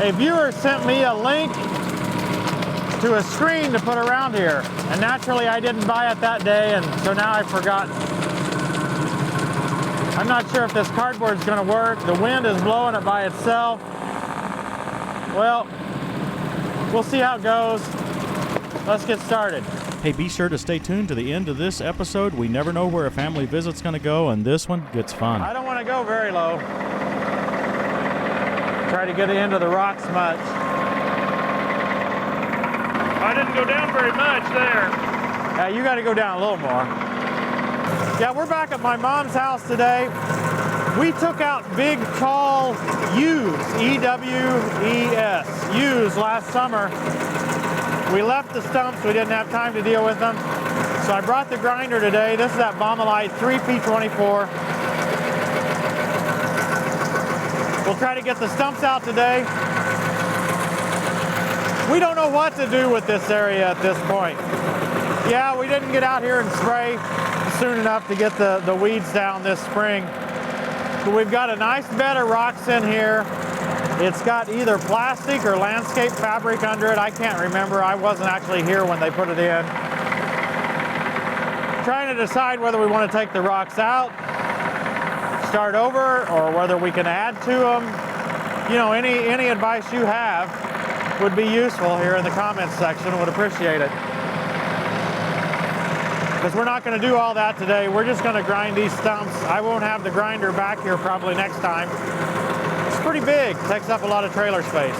A viewer sent me a link to a screen to put around here, and naturally I didn't buy it that day, and so now I've forgotten. I'm not sure if this cardboard's going to work. The wind is blowing it by itself. Well, we'll see how it goes. Let's get started. Hey, be sure to stay tuned to the end of this episode. We never know where a family visit's going to go, and this one gets fun. I don't want to go very low. Try to get into the rocks much. I didn't go down very much there. Yeah, you got to go down a little more. Yeah, we're back at my mom's house today. We took out big, tall ewes, E-W-E-S, ewes last summer. We left the stumps. We didn't have time to deal with them. So I brought the grinder today. This is that Baumalight 3P24. We'll try to get the stumps out today. We don't know what to do with this area at this point. Yeah, we didn't get out here and spray soon enough to get the weeds down this spring. But we've got a nice bed of rocks in here. It's got either plastic or landscape fabric under it. I can't remember. I wasn't actually here when they put it in. Trying to decide whether we want to take the rocks out, start over, or whether we can add to them. You know, any advice you have would be useful here in the comments section. Would appreciate it. Because we're not going to do all that today. We're just going to grind these stumps. I won't have the grinder back here probably next time. It's pretty big. Takes up a lot of trailer space.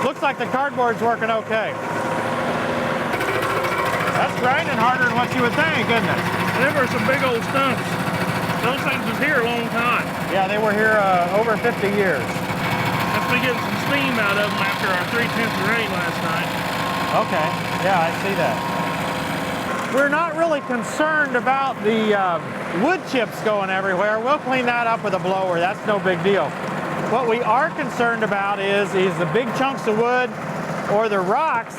Looks like the cardboard's working okay. That's grinding harder than what you would think, isn't it? There were some big old stumps. Those things was here a long time. Yeah, they were here over 50 years. Must be getting some steam out of them after our 3/10 of rain last night. Okay, yeah, I see that. We're not really concerned about the wood chips going everywhere. We'll clean that up with a blower. That's no big deal. What we are concerned about is the big chunks of wood or the rocks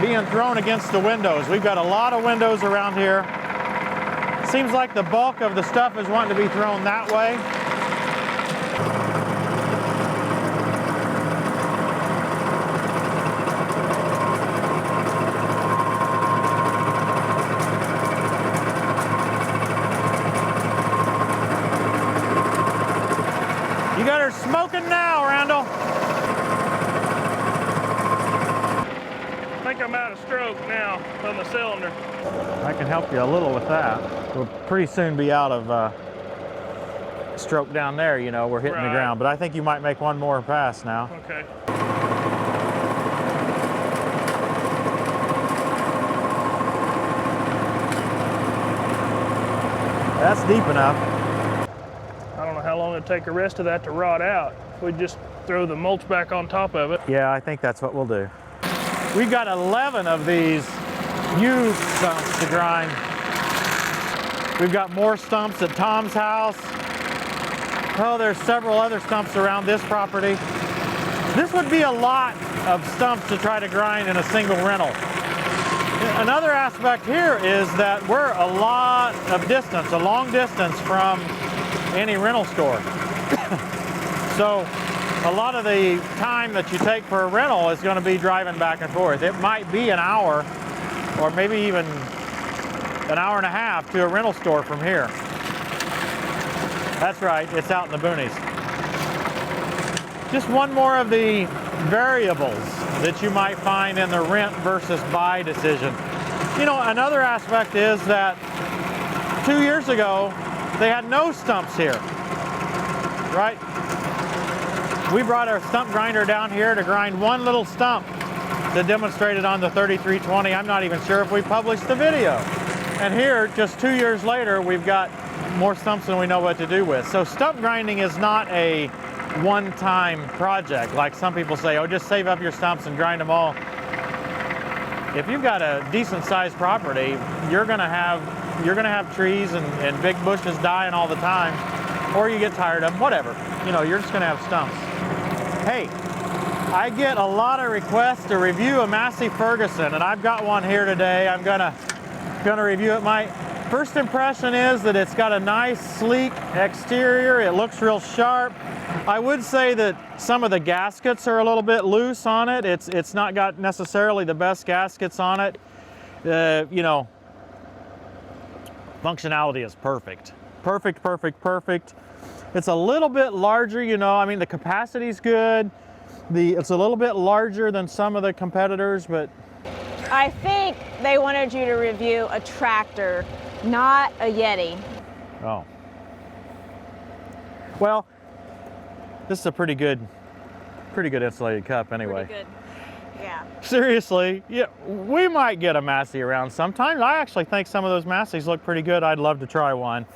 being thrown against the windows. We've got a lot of windows around here. Seems like the bulk of the stuff is wanting to be thrown that way. You got her smoking now, Randall. I think I'm out of stroke now on the cylinder. I can help you a little with that. We'll pretty soon be out of stroke down there, you know, we're hitting the ground. But I think you might make one more pass now. Okay. That's deep enough. I don't know how long it'd take the rest of that to rot out. If we just throw the mulch back on top of it. Yeah, I think that's what we'll do. We've got 11 of these used stumps to grind. We've got more stumps at Tom's house. Oh, there's several other stumps around this property. This would be a lot of stumps to try to grind in a single rental. Another aspect here is that we're a lot of distance, a long distance from any rental store. So a lot of the time that you take for a rental is going to be driving back and forth. It might be an hour or maybe even an hour and a half to a rental store from here. That's right, it's out in the boonies. Just one more of the variables that you might find in the rent versus buy decision. You know, another aspect is that 2 years ago, they had no stumps here, right? We brought our stump grinder down here to grind one little stump to demonstrate it on the 3320. I'm not even sure if we published the video. And here, just 2 years later, we've got more stumps than we know what to do with. So stump grinding is not a one-time project. Like some people say, oh, just save up your stumps and grind them all. If you've got a decent-sized property, you're gonna have trees and big bushes dying all the time, or you get tired of them, whatever. You know, you're just gonna have stumps. Hey, I get a lot of requests to review a Massey Ferguson, and I've got one here today. I'm gonna review it. My first impression is that it's got a nice, sleek exterior. It looks real sharp. I would say that some of the gaskets are a little bit loose on it. It's not got necessarily the best gaskets on it. You know, functionality is perfect. Perfect, perfect, perfect. It's a little bit larger, you know, I mean, the capacity's good. It's a little bit larger than some of the competitors, but... I think they wanted you to review a tractor, not a Yeti. Oh. Well, this is a pretty good insulated cup anyway. Pretty good. Yeah. Seriously, yeah, we might get a Massey around sometime. I actually think some of those Masseys look pretty good. I'd love to try one.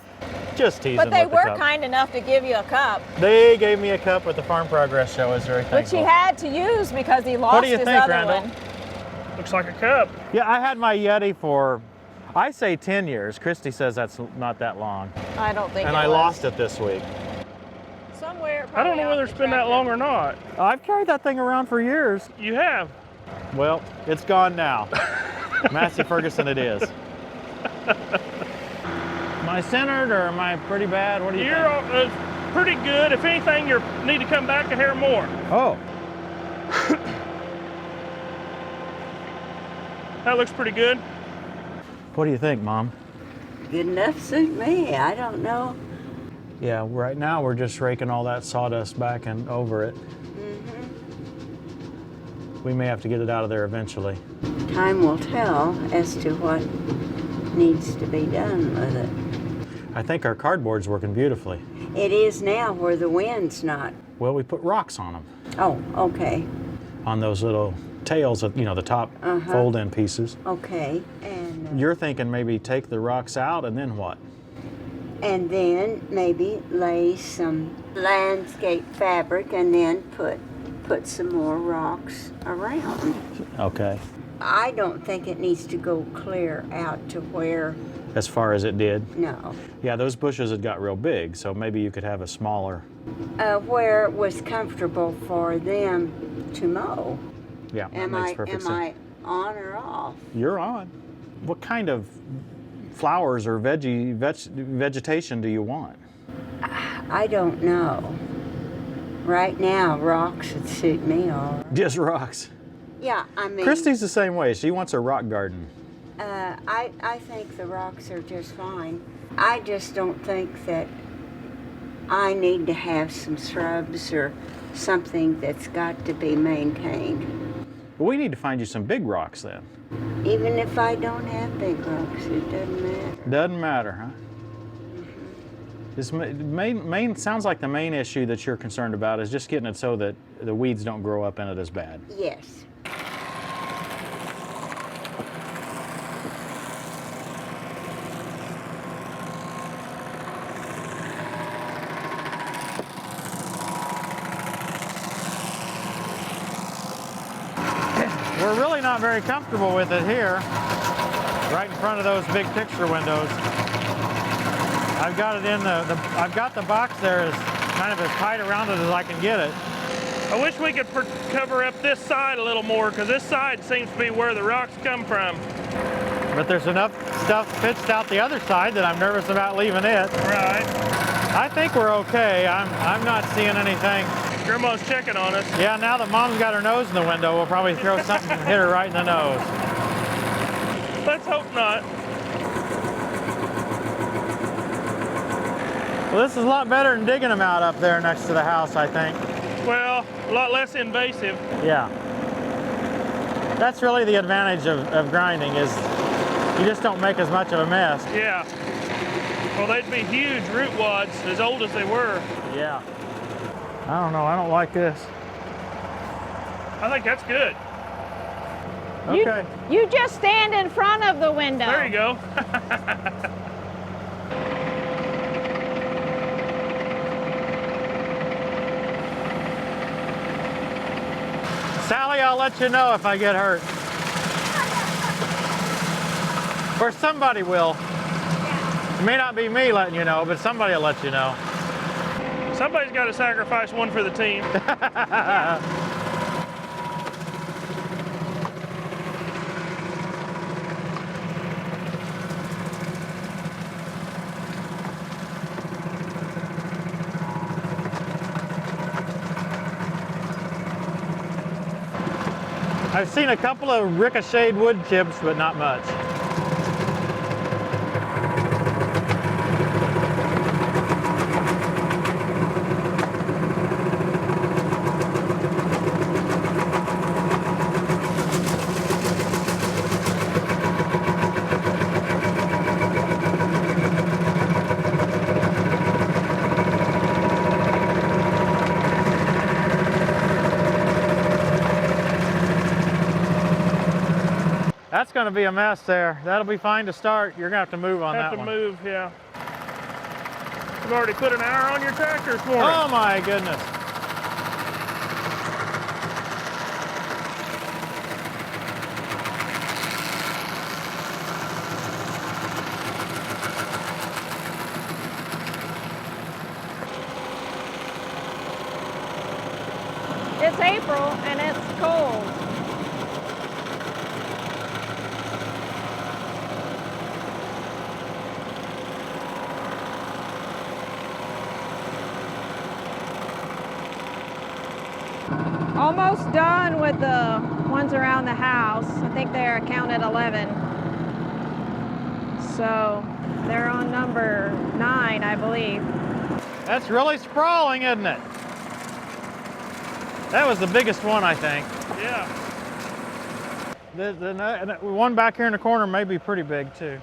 Just teasing. But they with the were cup. kind enough to give you a cup. They gave me a cup at the Farm Progress Show. I was very thankful. Which he had to use because he lost What do you his think, other Randall? one. Looks like a cup. Yeah, I had my Yeti for, I say 10 years. Christy says that's not that long. I don't think And it I was. lost it this week. Somewhere. I don't know probably whether off it's the been that tractor. long or not. I've carried that thing around for years. You have. Well, it's gone now. Massey Ferguson it is. Am I centered or am I pretty bad? What do you You're think? pretty good. If anything, you need to come back a hair more. Oh, That looks pretty good. what do you think, Mom? Good enough to suit me. I don't know. Yeah, right now we're just raking all that sawdust back and over it. We may have to get it out of there eventually. Time will tell as to what needs to be done with it. I think our cardboard's working beautifully. It is now where the wind's not. Well, we put rocks on them, Oh, okay. on those little tails of, you know, the top fold-in pieces. Okay. And You're thinking maybe take the rocks out and then what? then maybe lay some landscape fabric and then put some more rocks around. Okay. I don't think it needs to go clear out to where, As far as it did? no, Yeah, those bushes had got real big, so maybe you could have a smaller. where it was comfortable for them to mow. Yeah, that Am makes I perfect sense. on or off? You're on. What kind of flowers or vegetation do you want? I don't know. Right now, rocks would suit me all right. Just rocks. Yeah, I mean, Christy's the same way. She wants a rock garden. I think the rocks are just fine. I just don't think that I need to have some shrubs or something that's got to be maintained. Well, we need to find you some big rocks then. Even if I don't have big rocks, it doesn't matter. Doesn't matter, huh? This main sounds like the main issue that you're concerned about is just getting it so that the weeds don't grow up in it as bad. Yes. We're really not very comfortable with it here, right in front of those big picture windows. I've got it in I've got the box there as kind of as tight around it as I can get it. I wish we could cover up this side a little more, because this side seems to be where the rocks come from. But there's enough stuff pitched out the other side that I'm nervous about leaving it. Right. I think we're okay. I'm not seeing anything. Grandma's checking on us. Yeah, now that Mom's got her nose in the window, we'll probably throw something and hit her right in the nose. Let's hope not. Well, this is a lot better than digging them out up there next to the house, I think. Well, a lot less invasive. Yeah. That's really the advantage of grinding, is you just don't make as much of a mess. Yeah. Well, they'd be huge root wads, as old as they were. Yeah. I don't know, I don't like this. I think that's good. Okay. You just stand in front of the window. There you go. Sally, I'll let you know if I get hurt. Or somebody will. It may not be me letting you know, but somebody will let you know. Somebody's got to sacrifice one for the team. I've seen a couple of ricocheted wood chips, but not much. That's going to be a mess there. That'll be fine to start. You're going to have to move on that one. Have to move, yeah. You've already put an hour on your tractor this morning. Oh my goodness. It's April and it's cold. Almost done with the ones around the house. I think they're counted 11. So they're on number 9, I believe. That's really sprawling, isn't it? That was the biggest one, I think. Yeah. The one back here in the corner may be pretty big too.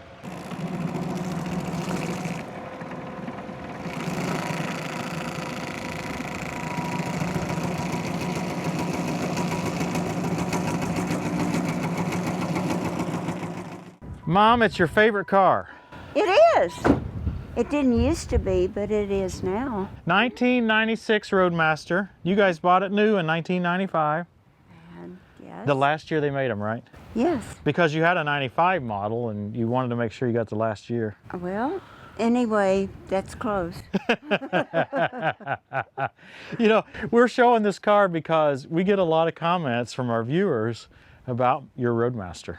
Mom, it's your favorite car. It is. It didn't used to be, but it is now. 1996 Roadmaster. You guys bought it new in 1995. And yes. The last year they made them, right? Yes. Because you had a 95 model and you wanted to make sure you got the last year. Well, anyway, that's close. You know, we're showing this car because we get a lot of comments from our viewers about your Roadmaster.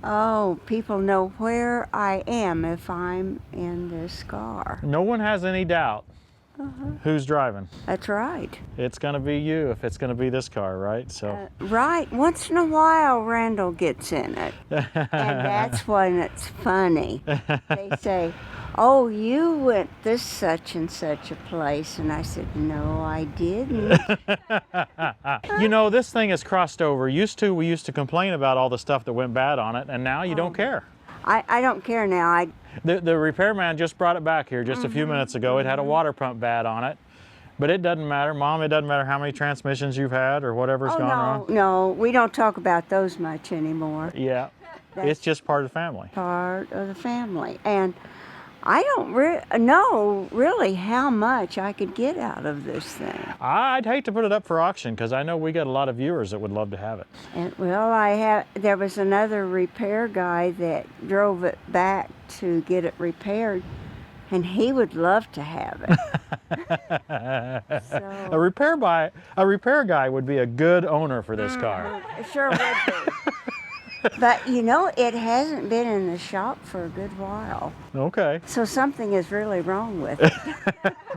Oh, people know where I am if I'm in this car. No one has any doubt who's driving. That's right. It's going to be you if it's going to be this car, right? So. Right. Once in a while, Randall gets in it. And that's when it's funny. They say, oh, you went this such and such a place. And I said, no, I didn't. You know, this thing has crossed over. We used to complain about all the stuff that went bad on it, and now you don't care. I don't care now. The repairman just brought it back here just a few minutes ago. It had a water pump bad on it, but it doesn't matter. Mom, it doesn't matter how many transmissions you've had or whatever's gone wrong. No, we don't talk about those much anymore. Yeah, it's just part of the family. Part of the family. And I don't know really how much I could get out of this thing. I'd hate to put it up for auction because I know we got a lot of viewers that would love to have it. And, well, there was another repair guy that drove it back to get it repaired, and he would love to have it. So, A repair guy would be a good owner for this car. it sure would be. But you know, it hasn't been in the shop for a good while. Okay. So something is really wrong with it.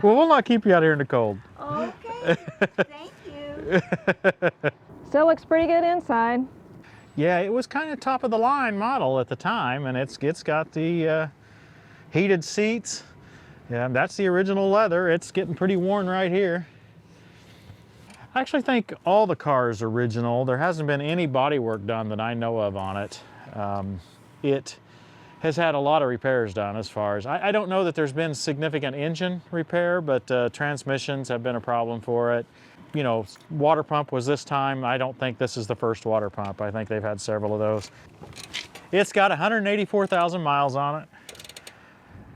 Well, we'll not keep you out here in the cold. Okay, thank you. Still looks pretty good inside. Yeah, it was kind of top of the line model at the time, and it's got the heated seats. Yeah, that's the original leather. It's getting pretty worn right here. I actually think all the cars are original. There hasn't been any body work done that I know of on it. It has had a lot of repairs done as far as, I don't know that there's been significant engine repair, but transmissions have been a problem for it. You know, water pump was this time. I don't think this is the first water pump. I think they've had several of those. It's got 184,000 miles on it.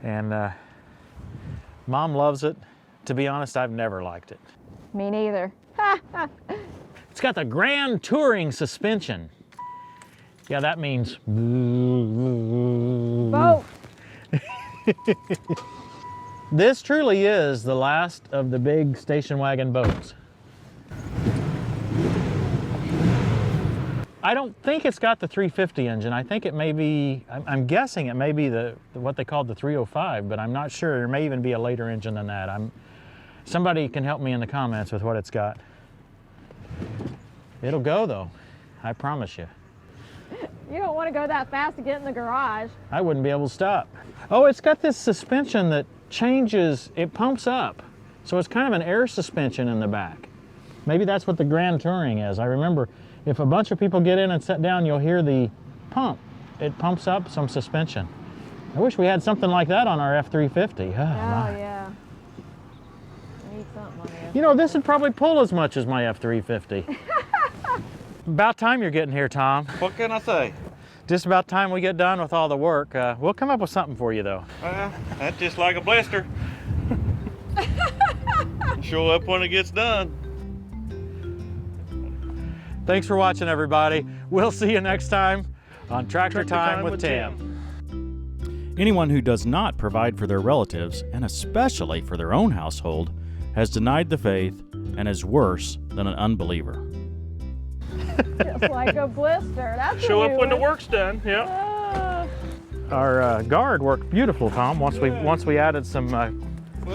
And Mom loves it. To be honest, I've never liked it. Me neither. It's got the Grand Touring suspension. Yeah, that means Boat. This truly is the last of the big station wagon boats. I don't think it's got the 350 engine. I think it may be, I'm guessing it may be what they called the 305, but I'm not sure. There may even be a later engine than that. Somebody can help me in the comments with what it's got. It'll go though. I promise you. You don't want to go that fast to get in the garage. I wouldn't be able to stop. Oh, it's got this suspension that changes, it pumps up. So it's kind of an air suspension in the back. Maybe that's what the Grand Touring is. I remember if a bunch of people get in and sit down, you'll hear the pump. It pumps up some suspension. I wish we had something like that on our F-350. Oh, yeah. I need something on there. You know, this would probably pull as much as my F-350. About time you're getting here, Tom. What can I say? Just about time we get done with all the work. We'll come up with something for you, though. That's just like a blister. Show up when it gets done. Thanks for watching, everybody. We'll see you next time on Tractor Time with Tim. Anyone who does not provide for their relatives, and especially for their own household, has denied the faith and is worse than an unbeliever. Just like a blister. That's Show a up new when the one. work's done. Yep. Our guard worked beautiful, Tom, once we added some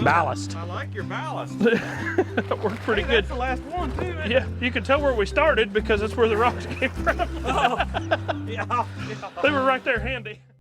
ballast. I like your ballast. That worked pretty good. That's the last one too. Yeah, you can tell where we started because that's where the rocks came from. Yeah. They were right there handy.